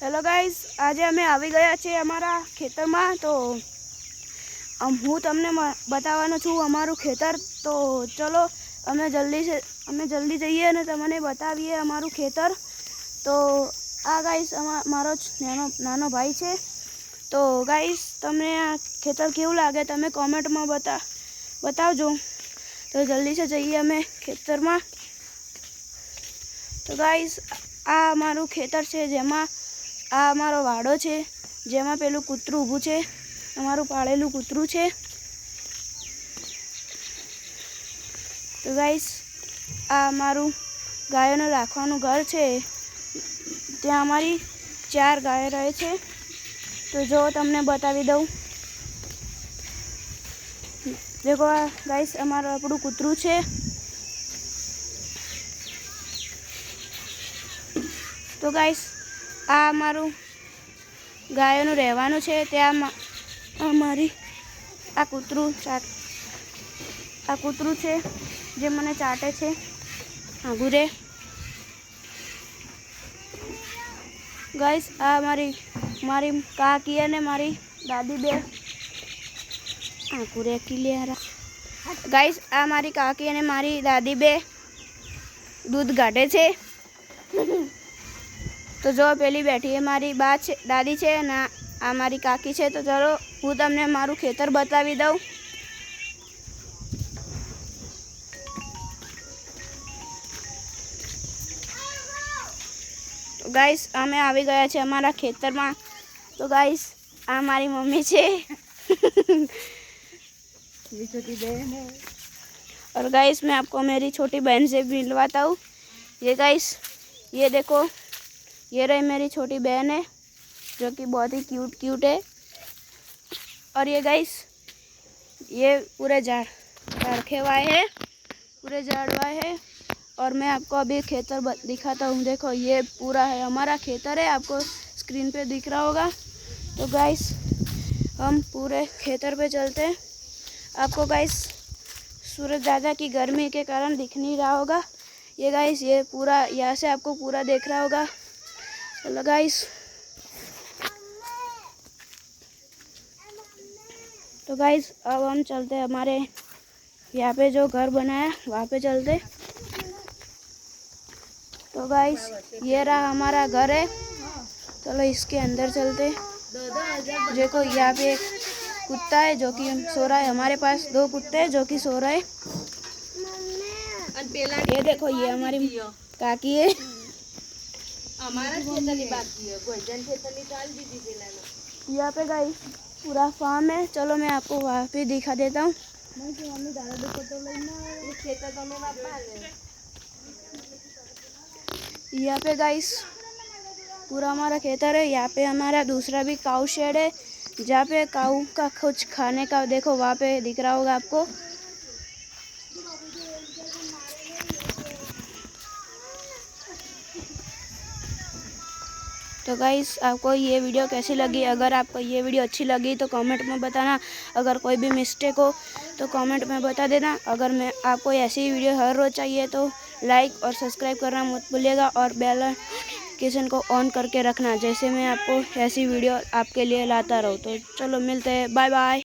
Hello guys, આજે અમે આવી ગયા છીએ અમારા ખેતરમાં। તો હું તમને બતાવવાનો છું અમારું ખેતર। તો ચલો અમે જલ્દી જઈએ અને તમને બતાવીએ અમારું ખેતર। તો આ ગાઈસ મારો નાનો ભાઈ છે। તો ગાઈસ તમને આ ખેતર કેવું લાગે તમે કોમેન્ટમાં બતાવજો। તો જલ્દી से જઈએ અમે ખેતરમાં। તો ગાઈસ આ અમારું ખેતર છે, જેમાં આ અમારો વાડો છે, જેમાં પેલું કૂતરું ઊભું છે, અમારું પાળેલું કૂતરું છે। તો ગાઈસ આ અમારું ગાયોને રાખવાનું ઘર છે, ત્યાં અમારી 4 ગાયો રહે છે। તો જો તમને બતાવી દઉં, देखो गाइस અમારું આપણું કૂતરું છે। તો ગાઈસ આ અમારું ગાયોનું રહેવાનું છે, ત્યાં અમારી આ કૂતરું છે જે મને ચાટે છે આઘુરે। ગાઈસ આ મારી કાકી અને મારી દાદી બે આઘુરે કિલિયારા। ગાઈસ આ મારી કાકી અને મારી દાદી બે દૂધ કાઢે છે। તો જો પેલી બેઠી है મારી બા છે, દાદી છે, અને આ મારી કાકી છે। તો ચલો હું તમને મારું ખેતર બતાવી દઉં। તો ગાઈસ અમે આવી ગયા છે અમારા ખેતરમાં। તો ગાઈસ આ મારી મમ્મી છે ये छोटी बहन है। और गाइस मैं आपको मेरी छोटी बहन से मिलवाता हूँ। ये गाइस ये देखो, ये रही मेरी छोटी बहन है जो कि बहुत ही क्यूट है। और ये गाइस ये पूरे झाड़ रखे हुए हैं, पूरे झाड़वा है। और मैं आपको अभी खेतर दिखाता हूँ। देखो ये पूरा है हमारा खेतर है, आपको स्क्रीन पे दिख रहा होगा। तो गाइस हम पूरे खेतर पे चलते हैं। आपको गाइस सूरज ज़्यादा की गर्मी के कारण दिख नहीं रहा होगा। ये गाइस ये पूरा यहाँ से आपको पूरा देख रहा होगा। चलो गाइस, तो गाइस अब हम चलते हैं हमारे यहाँ पे जो घर बनाया वहाँ पे चलते। तो गाइस ये रहा हमारा घर है, चलो इसके अंदर चलते। देखो यहाँ पे एक कुत्ता है जो कि सो रहा है, हमारे पास 2 कुत्ते हैं जो कि सो रहे हैं। ये देखो ये हमारी काकी है। यहाँ पे गाइस पूरा फार्म है, चलो मैं आपको वहाँ पे दिखा देता हूँ। यहाँ पे गाइस पूरा हमारा खेतर है। यहाँ पे हमारा दूसरा भी काऊ शेड है, जहाँ पे काऊ का कुछ खाने का देखो वहाँ पे दिख रहा होगा आपको। तो गाइस आपको ये वीडियो कैसी लगी? अगर आपको ये वीडियो अच्छी लगी तो कमेंट में बताना। अगर कोई भी मिस्टेक हो तो कमेंट में बता देना। अगर मैं आपको ऐसी वीडियो हर रोज़ चाहिए तो लाइक और सब्सक्राइब करना मत भूलिएगा, और बेल नोटिफिकेशन को ऑन करके रखना, जैसे मैं आपको ऐसी वीडियो आपके लिए लाता रहूँ। तो चलो मिलते हैं, बाय बाय।